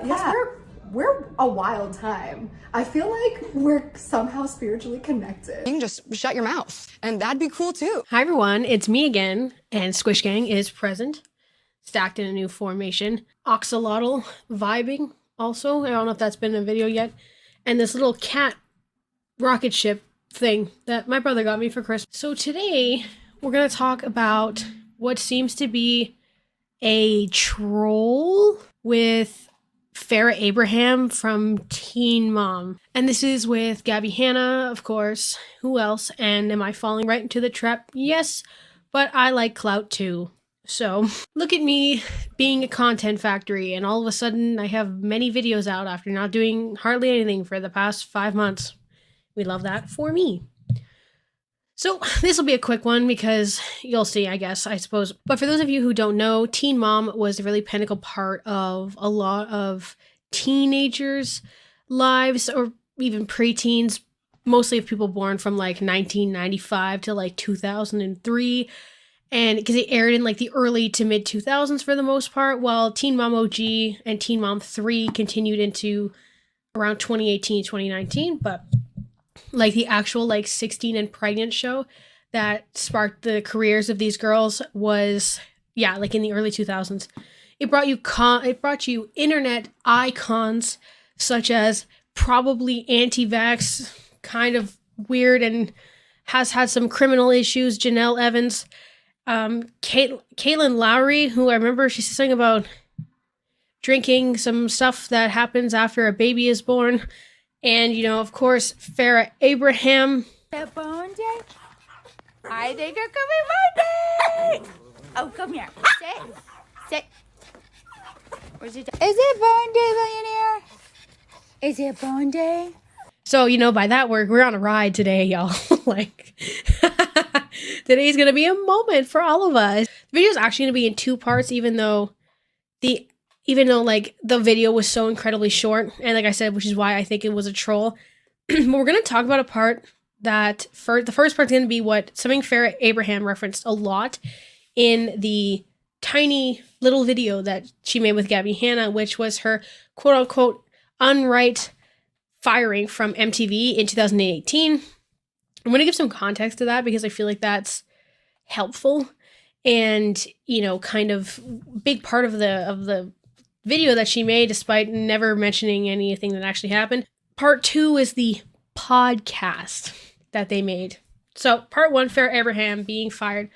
Yeah, we're a wild time. I feel like we're somehow spiritually connected. You can just shut your mouth, and that'd be cool too. Hi everyone, it's me again, and Squish Gang is present, stacked in a new formation. Oxalotl vibing also, I don't know if that's been in a video yet. And this little cat rocket ship thing that my brother got me for Christmas. So today, we're gonna talk about what seems to be a troll with Farrah Abraham from Teen Mom. And this is with Gabbie Hanna, of course. Who else? And am I falling right into the trap? Yes, but I like clout too. So, look at me being a content factory, and all of a sudden I have many videos out after not doing hardly anything for the past 5 months. We love that for me. So, this will be a quick one because you'll see, I guess, I suppose. But for those of you who don't know, Teen Mom was a really pinnacle part of a lot of teenagers' lives, or even preteens, mostly of people born from like 1995 to like 2003. And because it aired in like the early to mid 2000s for the most part, while Teen Mom OG and Teen Mom 3 continued into around 2018, 2019. But like the actual like 16 and pregnant show that sparked the careers of these girls was, yeah, like in the early 2000s. It brought you internet icons such as probably anti-vax, kind of weird and has had some criminal issues, Janelle Evans. Caitlin Lowry, who I remember she said something about drinking some stuff that happens after a baby is born. And, you know, of course, Farrah Abraham. That bone day? I think it's gonna be Monday! Oh, come here. Sit. Sit. Where's it? Is it bone day, Millionaire? Is it bone day? So, you know, by that we're on a ride today, y'all. Like, today's gonna be a moment for all of us. The video is actually gonna be in 2 parts, even though like the video was so incredibly short, and like I said, which is why I think it was a troll. But we're gonna talk about a part that the first part's gonna be something Farrah Abraham referenced a lot in the tiny little video that she made with Gabbie Hanna, which was her quote unquote unright firing from MTV in 2018. I'm going to give some context to that because I feel like that's helpful and, you know, kind of big part of the video that she made, despite never mentioning anything that actually happened. Part 2 is the podcast that they made. So part 1, Farrah Abraham being fired.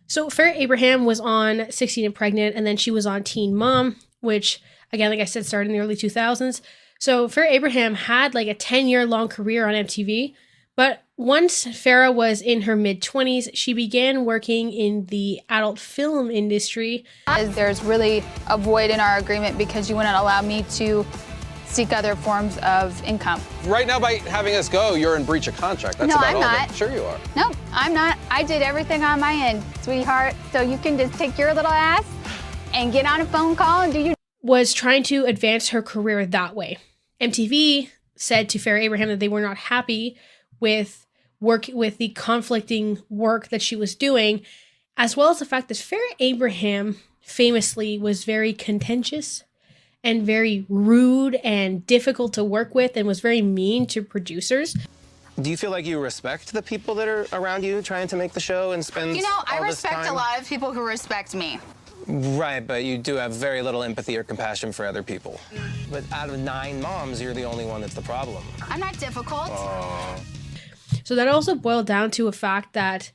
So Farrah Abraham was on 16 and Pregnant, and then she was on Teen Mom, which, again, like I said, started in the early 2000s. So Farrah Abraham had like a 10-year-long career on MTV, but once Farrah was in her mid-20s, she began working in the adult film industry. There's really a void in our agreement because you wouldn't allow me to seek other forms of income. Right now, by having us go, you're in breach of contract. That's No, about I'm all not. Sure you are. No, I'm not. I did everything on my end, sweetheart. So you can just take your little ass and get on a phone call and do your... Was trying to advance her career that way. MTV said to Farrah Abraham that they were not happy with the conflicting work that she was doing, as well as the fact that Farrah Abraham famously was very contentious and very rude and difficult to work with and was very mean to producers. Do you feel like you respect the people that are around you trying to make the show and spend You know, I all this respect a time? lot of people who respect me. Right, but you do have very little empathy or compassion for other people. But out of 9 moms, you're the only one that's the problem. I'm not difficult. So that also boiled down to a fact that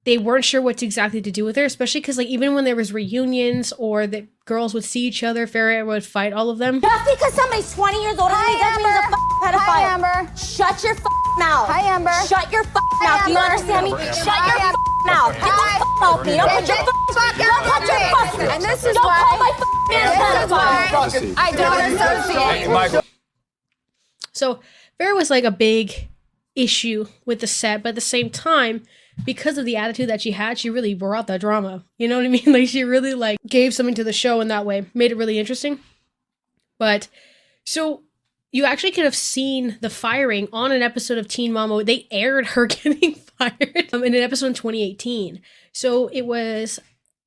they weren't sure what exactly to do with her, especially because like even when there was reunions or the girls would see each other, Farrah would fight all of them. Just because somebody's 20 years older than me doesn't mean he's a pedophile. Hi, Amber. Shut your mouth. Hi, Amber. Shut your mouth. Do you understand me? Shut your mouth. Get the off me. Don't put your don't touch your And this is don't why... call my man a pedophile. I don't associate. So Farrah was like a big issue with the set, but at the same time, because of the attitude that she had, she really brought the drama. You know what I mean? Like she really like gave something to the show in that way, made it really interesting. But so you actually could have seen the firing on an episode of Teen Mom. They aired her getting fired in an episode in 2018. So it was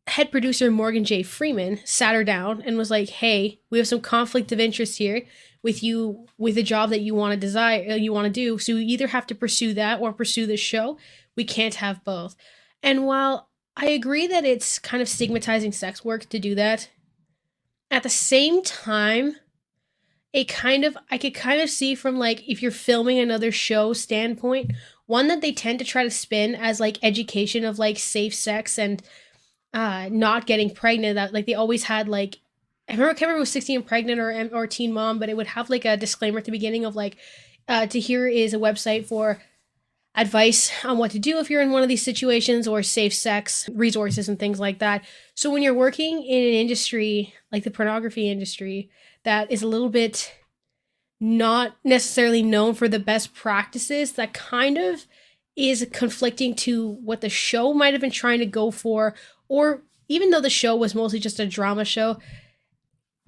head producer Morgan J. Freeman sat her down and was like, hey, we have some conflict of interest here with you, with a job that you want to do. So you either have to pursue that or pursue the show. We can't have both. And while I agree that it's kind of stigmatizing sex work to do that, at the same time, I could kind of see from like, if you're filming another show standpoint, one that they tend to try to spin as like education of like safe sex and not getting pregnant. That like they always had like, I can't remember if it was 16 and pregnant or teen mom, but it would have like a disclaimer at the beginning of like, to here is a website for advice on what to do if you're in one of these situations, or safe sex resources and things like that. So when you're working in an industry like the pornography industry that is a little bit not necessarily known for the best practices, that kind of is conflicting to what the show might have been trying to go for, or even though the show was mostly just a drama show,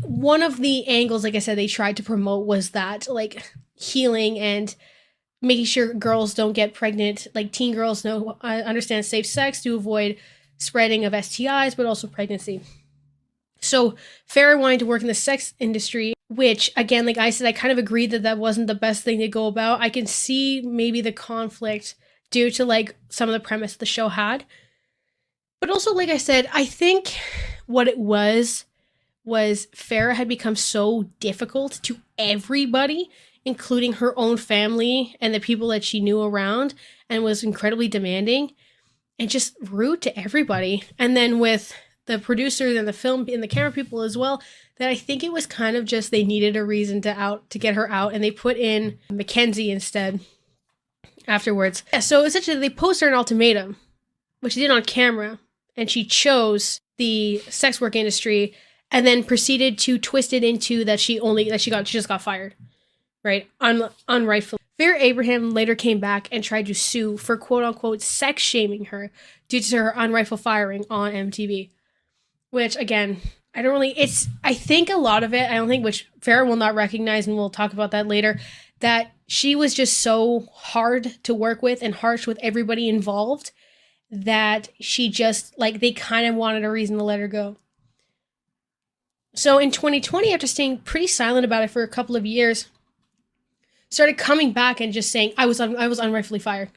one of the angles, like I said, they tried to promote was that like healing and making sure girls don't get pregnant, like teen girls understand safe sex to avoid spreading of STIs, but also pregnancy. So Farrah wanted to work in the sex industry, which again, like I said, I kind of agreed that that wasn't the best thing to go about. I can see maybe the conflict due to like some of the premise the show had. But also, like I said, I think what it was Farrah had become so difficult to everybody, including her own family and the people that she knew around, and was incredibly demanding and just rude to everybody. And then with the producers and the film and the camera people as well, that I think it was kind of just they needed a reason to get her out, and they put in Mackenzie instead afterwards. Yeah, so essentially they posed her an ultimatum, which she did on camera, and she chose the sex work industry and then proceeded to twist it into that she just got fired, right? Unrightfully. Farrah Abraham later came back and tried to sue for quote unquote sex shaming her due to her unrightful firing on MTV. Which again, I think a lot of it, I don't think, which Farrah will not recognize, and we'll talk about that later, that she was just so hard to work with and harsh with everybody involved that she just, like, they kind of wanted a reason to let her go. So in 2020, after staying pretty silent about it for a couple of years, started coming back and just saying, I was unrightfully fired.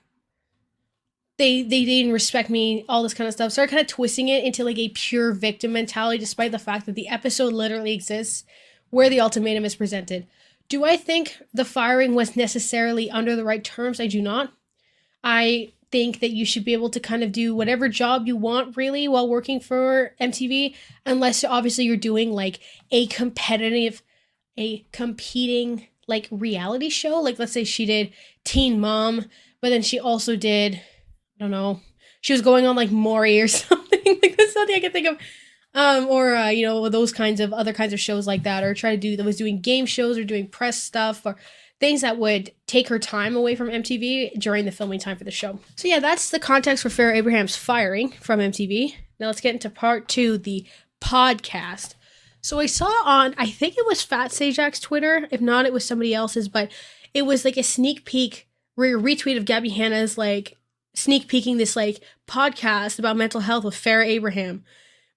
They didn't respect me, all this kind of stuff. Started kind of twisting it into like a pure victim mentality, despite the fact that the episode literally exists where the ultimatum is presented. Do I think the firing was necessarily under the right terms? I do not. I think that you should be able to kind of do whatever job you want really while working for MTV, unless obviously you're doing like a competing like reality show. Like let's say she did Teen Mom, but then she also did, I don't know, she was going on like Maury or something. Like that's something I can think of. Or those kinds of other kinds of shows like that, or was doing game shows or doing press stuff or things that would take her time away from MTV during the filming time for the show. So yeah, that's the context for Farrah Abraham's firing from MTV. Now let's get into part 2, the podcast. So I saw on, I think it was Fat Sajak's Twitter, if not it was somebody else's, but it was like a sneak peek, retweet of Gabbie Hanna's like sneak peeking this like podcast about mental health with Farrah Abraham.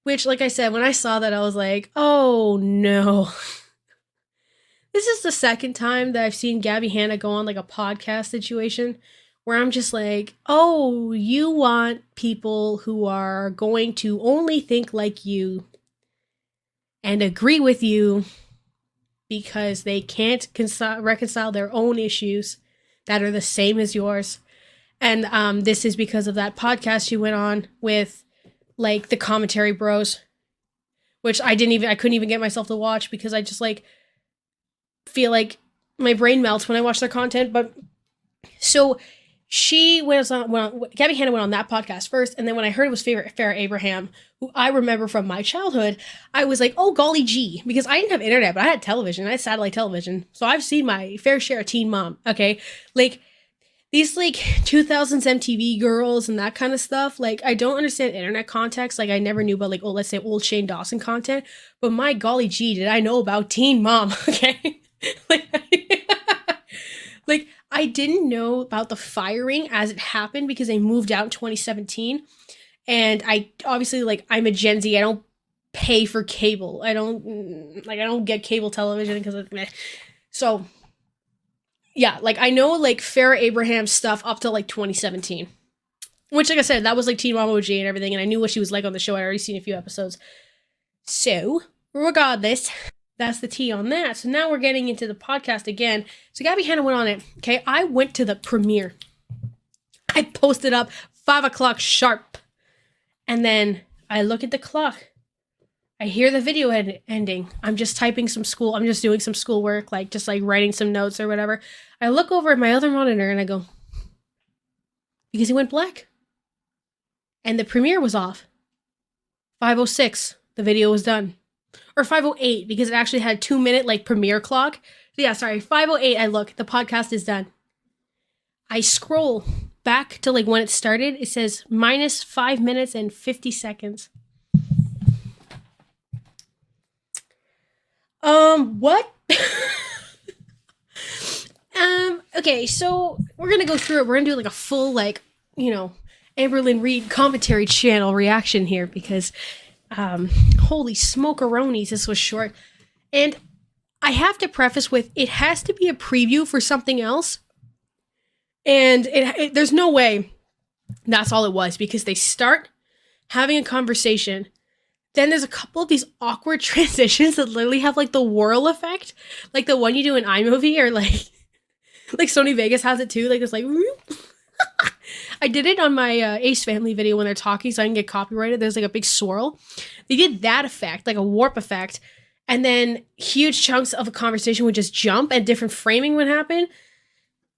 Which, like I said, when I saw that, I was like, oh no. This is the second time that I've seen Gabbie Hanna go on like a podcast situation where I'm just like, oh, you want people who are going to only think like you and agree with you because they can't reconcile their own issues that are the same as yours. And this is because of that podcast she went on with like the commentary bros, which I couldn't even get myself to watch because I just like feel like my brain melts when I watch their content. But so Gabbie Hanna went on that podcast first, and then when I heard it was Farrah Abraham, who I remember from my childhood, I was like, oh golly gee, because I didn't have internet, but I had television, I had satellite television, so I've seen my fair share of Teen Mom. Okay, like these like 2000s MTV girls and that kind of stuff, like I don't understand internet context. Like I never knew about like, oh, let's say old Shane Dawson content, but my golly gee, did I know about Teen Mom? Okay, like I didn't know about the firing as it happened because they moved out in 2017, And I obviously, like, I'm a Gen Z. I don't pay for cable. I don't get cable television because of meh. So yeah, like, I know, like, Farrah Abraham's stuff up to, like, 2017. Which, like I said, that was, like, Teen Mom OG and everything, and I knew what she was like on the show. I'd already seen a few episodes. So, regardless, that's the tea on that. So now we're getting into the podcast again. So Gabbie Hanna went on it. Okay, I went to the premiere. I posted up 5 o'clock sharp. And then I look at the clock. I hear the video ending. I'm just typing some school. I'm just doing some schoolwork, like just like writing some notes or whatever. I look over at my other monitor and I go, because he went black. And the premiere was off. 5:06, the video was done. Or 5:08, because it actually had a 2-minute like premiere clock. Yeah, sorry, 5:08, I look, the podcast is done. I scroll back to like when it started. It says minus 5 minutes and 50 seconds. What? Okay, so we're gonna go through it. We're gonna do like a full, like, you know, Amberlynn Reid commentary channel reaction here because, holy smokeronies, this was short. And I have to preface with, it has to be a preview for something else. And there's no way that's all it was, because they start having a conversation. Then there's a couple of these awkward transitions that literally have like the whirl effect, like the one you do in iMovie, or like Sony Vegas has it too. Like it's like, I did it on my Ace Family video when they're talking, so I can get copyrighted. There's like a big swirl. They did that effect, like a warp effect, and then huge chunks of a conversation would just jump and different framing would happen.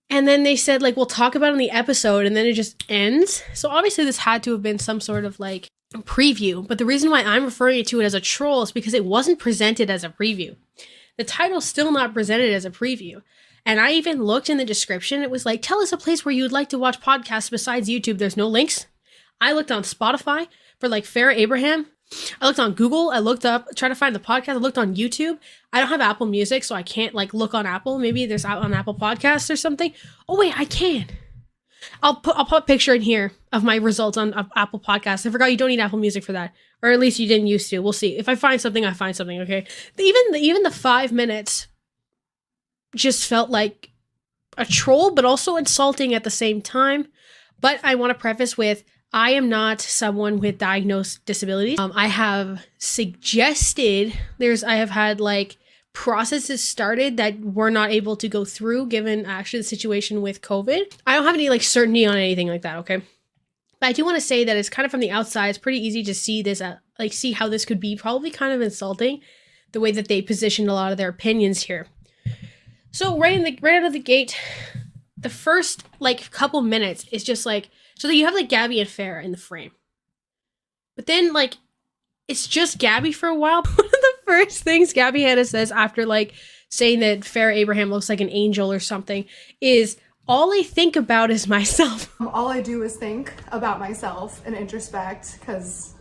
And then they said, like, we'll talk about it in the episode, and then it just ends. So obviously this had to have been some sort of like preview, but the reason why I'm referring to it as a troll is because it wasn't presented as a preview. The title's still not presented as a preview. And I even looked in the description. It was like, tell us a place where you would like to watch podcasts besides YouTube. There's no links. I looked on Spotify for like Farrah Abraham. I looked on Google. I looked up, tried to find the podcast. I looked on YouTube. I don't have Apple Music, so I can't like look on Apple. Maybe there's out on Apple Podcasts or something. Oh wait, I can. I'll put a picture in here of my results on Apple Podcasts. I forgot you don't need Apple Music for that, or at least you didn't used to. We'll see. If I find something, I find something. Okay. Even the 5 minutes just felt like a troll, but also insulting at the same time. But I want to preface with, I am not someone with diagnosed disabilities. I have suggested I have had like processes started that we're not able to go through given actually the situation with COVID. I don't have any like certainty on anything like that, okay? But I do want to say that it's kind of from the outside, it's pretty easy to see this, see how this could be probably kind of insulting, the way that they positioned a lot of their opinions here. So right out of the gate, the first like couple minutes is just like, so that you have like Gabbie and Farrah in the frame. But then like, it's just Gabbie for a while. One of the first things Gabbie Hanna says after like saying that Farrah Abraham looks like an angel or something is, all I think about is myself. All I do is think about myself and introspect, because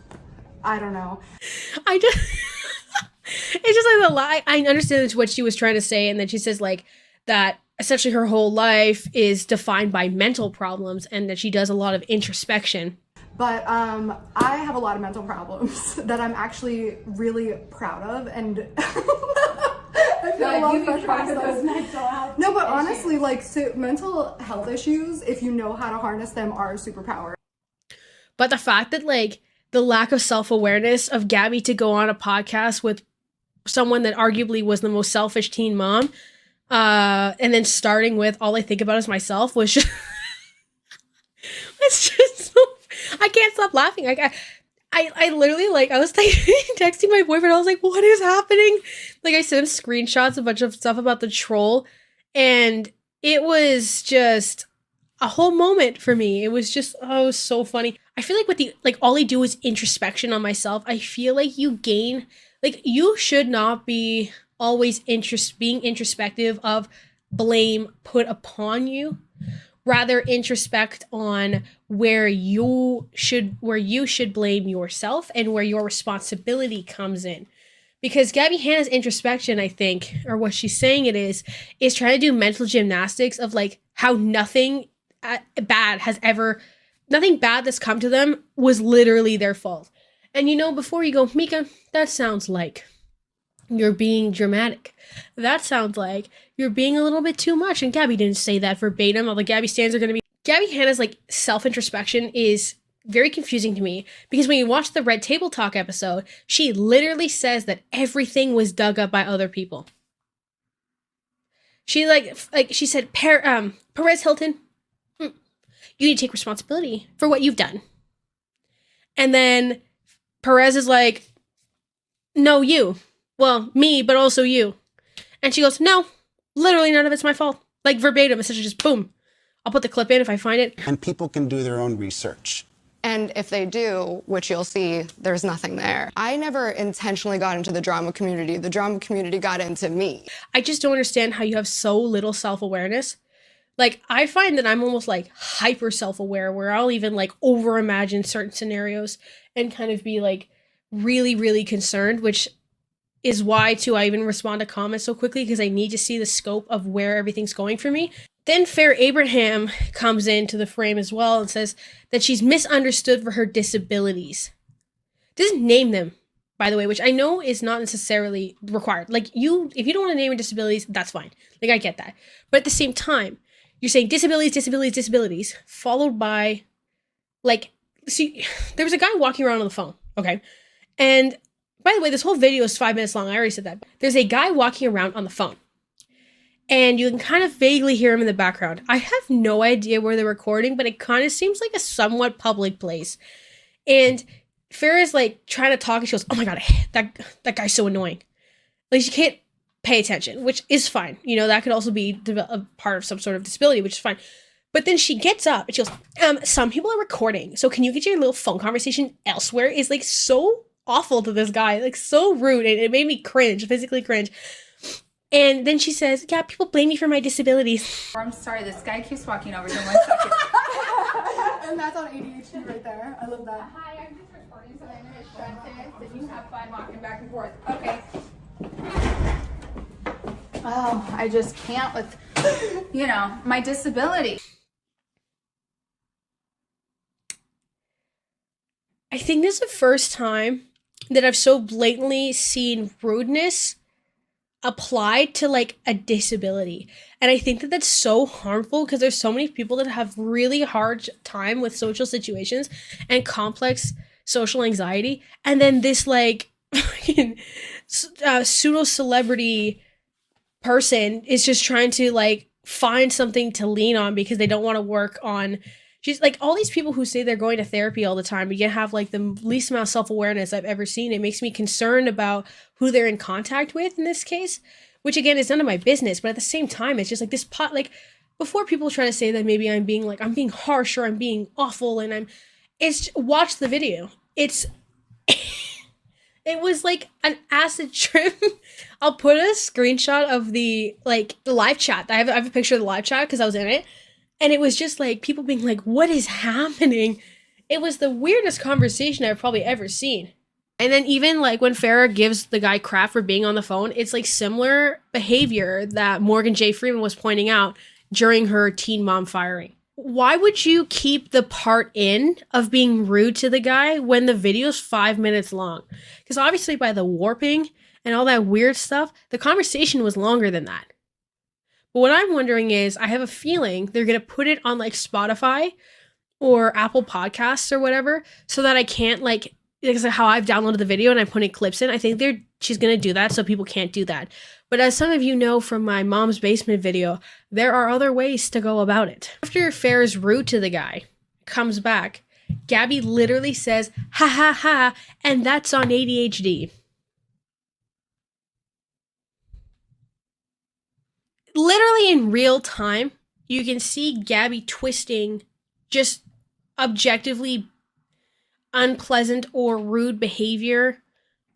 I don't know. It's just like the lie. I understand what she was trying to say, and then she says like that essentially her whole life is defined by mental problems and that she does a lot of introspection. But I have a lot of mental problems that I'm actually really proud of, and I feel a lot of pressure on myself. No, but honestly, like, so mental health issues, if you know how to harness them, are a superpower. But the fact that like the lack of self-awareness of Gabbie to go on a podcast with someone that arguably was the most selfish teen mom, and then starting with all I think about is myself was just it's just so, I can't stop laughing. I literally like, I was like texting my boyfriend. I was like, what is happening? Like I sent him screenshots, a bunch of stuff about the troll, and it was just a whole moment for me. It was just, oh, it was so funny. I feel like with the, like, all I do is introspection on myself. I feel like you gain, like, you should not be always being introspective of blame put upon you. Rather introspect on where you should blame yourself and where your responsibility comes in. Because Gabbie Hanna's introspection, I think, or what she's saying it is trying to do mental gymnastics of like how nothing bad has ever nothing bad that's come to them was literally their fault. And you know, before you go, Mika, that sounds like you're being dramatic. That sounds like you're being a little bit too much. And Gabbie didn't say that verbatim. All the Gabbie stands are going to be... Gabbie Hanna's like self-introspection is very confusing to me, because when you watch the Red Table Talk episode, she literally says that everything was dug up by other people. She she said, Perez Hilton, you need to take responsibility for what you've done. And then Perez is like, no, you. Well, me, but also you. And she goes, no, literally none of it's my fault. Like verbatim, essentially just boom. I'll put the clip in if I find it. And people can do their own research. And if they do, which you'll see, there's nothing there. I never intentionally got into the drama community. The drama community got into me. I just don't understand how you have so little self-awareness. Like, I find that I'm almost like hyper self-aware, where I'll even like over-imagine certain scenarios and kind of be like really, really concerned, which is why too I even respond to comments so quickly, because I need to see the scope of where everything's going for me. Then Fair Abraham comes into the frame as well and says that she's misunderstood for her disabilities. Doesn't name them, by the way, which I know is not necessarily required. Like, if you don't want to name your disabilities, that's fine. Like, I get that. But at the same time, you're saying disabilities, disabilities, disabilities, followed by, like, see, there was a guy walking around on the phone, okay? And, by the way, this whole video is 5 minutes long. I already said that. There's a guy walking around on the phone. And you can kind of vaguely hear him in the background. I have no idea where they're recording, but it kind of seems like a somewhat public place. And Farrah's like trying to talk, and she goes, oh my God, that guy's so annoying. Like, she can't pay attention, which is fine. You know, that could also be a part of some sort of disability, which is fine. But then she gets up and she goes, some people are recording, so can you get your little phone conversation elsewhere? Is like so awful to this guy, like so rude, and it made me cringe, physically cringe. And then she says, yeah, people blame me for my disabilities. I'm sorry, this guy keeps walking over here 1 second. And that's on ADHD right there. I love that. Hi, I'm just recording so I'm distracted, that you have fun walking back and forth. Okay. Oh, I just can't with, you know, my disability. I think this is the first time that I've so blatantly seen rudeness applied to like a disability. And I think that that's so harmful, because there's so many people that have really hard time with social situations and complex social anxiety. And then this like pseudo celebrity person is just trying to like find something to lean on because they don't want to work on. She's like, all these people who say they're going to therapy all the time, but yet have like the least amount of self-awareness I've ever seen. It makes me concerned about who they're in contact with in this case, which again is none of my business. But at the same time, it's just like this pot, like before people try to say that maybe I'm being harsh or I'm being awful, and watch the video. It was like an acid trip. I'll put a screenshot of the live chat. I have a picture of the live chat because I was in it. And it was just like people being like, what is happening? It was the weirdest conversation I've probably ever seen. And then even like when Farrah gives the guy crap for being on the phone, it's like similar behavior that Morgan J. Freeman was pointing out during her teen mom firing. Why would you keep the part in of being rude to the guy when the video's 5 minutes long? Because obviously by the warping and all that weird stuff, the conversation was longer than that. But what I'm wondering is, I have a feeling they're going to put it on like Spotify or Apple Podcasts or whatever, so that I can't like how I've downloaded the video and I'm putting clips in. I think she's going to do that so people can't do that. But as some of you know from my mom's basement video, there are other ways to go about it. After Farrah's rude to the guy comes back, Gabbie literally says, ha ha ha, and that's on ADHD. Literally in real time, you can see Gabbie twisting just objectively unpleasant or rude behavior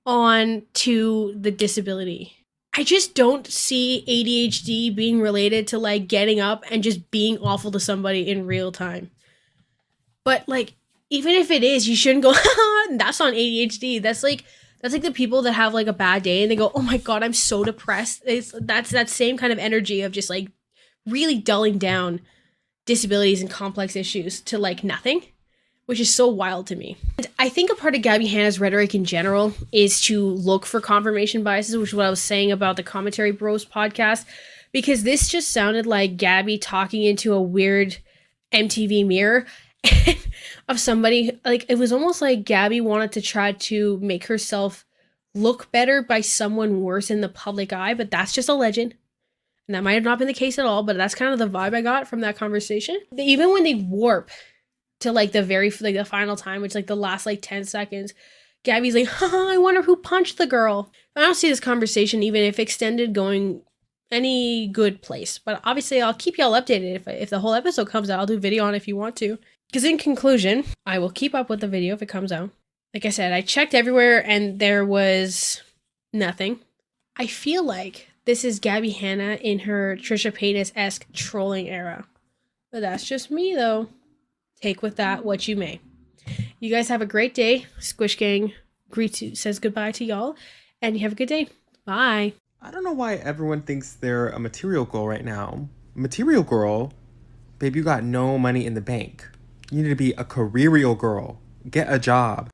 onto the disability. I just don't see ADHD being related to like getting up and just being awful to somebody in real time. But like, even if it is, you shouldn't go, that's on ADHD. That's like the people that have like a bad day and they go, oh my God, I'm so depressed. That's that same kind of energy of just like really dulling down disabilities and complex issues to like nothing. which is so wild to me. And I think a part of Gabbie Hanna's rhetoric in general is to look for confirmation biases, which is what I was saying about the Commentary Bros podcast, because this just sounded like Gabbie talking into a weird MTV mirror of somebody. Like, it was almost like Gabbie wanted to try to make herself look better by someone worse in the public eye, but that's just a legend. And that might have not been the case at all, but that's kind of the vibe I got from that conversation. Even when they warp to like the final time, which like the last like 10 seconds, Gabbie's like, haha, I wonder who punched the girl. I don't see this conversation, even if extended, going any good place. But obviously I'll keep y'all updated. If the whole episode comes out, I'll do a video on it if you want to. Because in conclusion, I will keep up with the video if it comes out. Like I said, I checked everywhere and there was nothing. I feel like this is Gabbie Hanna in her Trisha Paytas-esque trolling era. But that's just me, though. Take with that what you may. You guys have a great day. Squish Gang says goodbye to y'all. And you have a good day. Bye. I don't know why everyone thinks they're a material girl right now. Material girl? Babe, you got no money in the bank. You need to be a careerial girl. Get a job.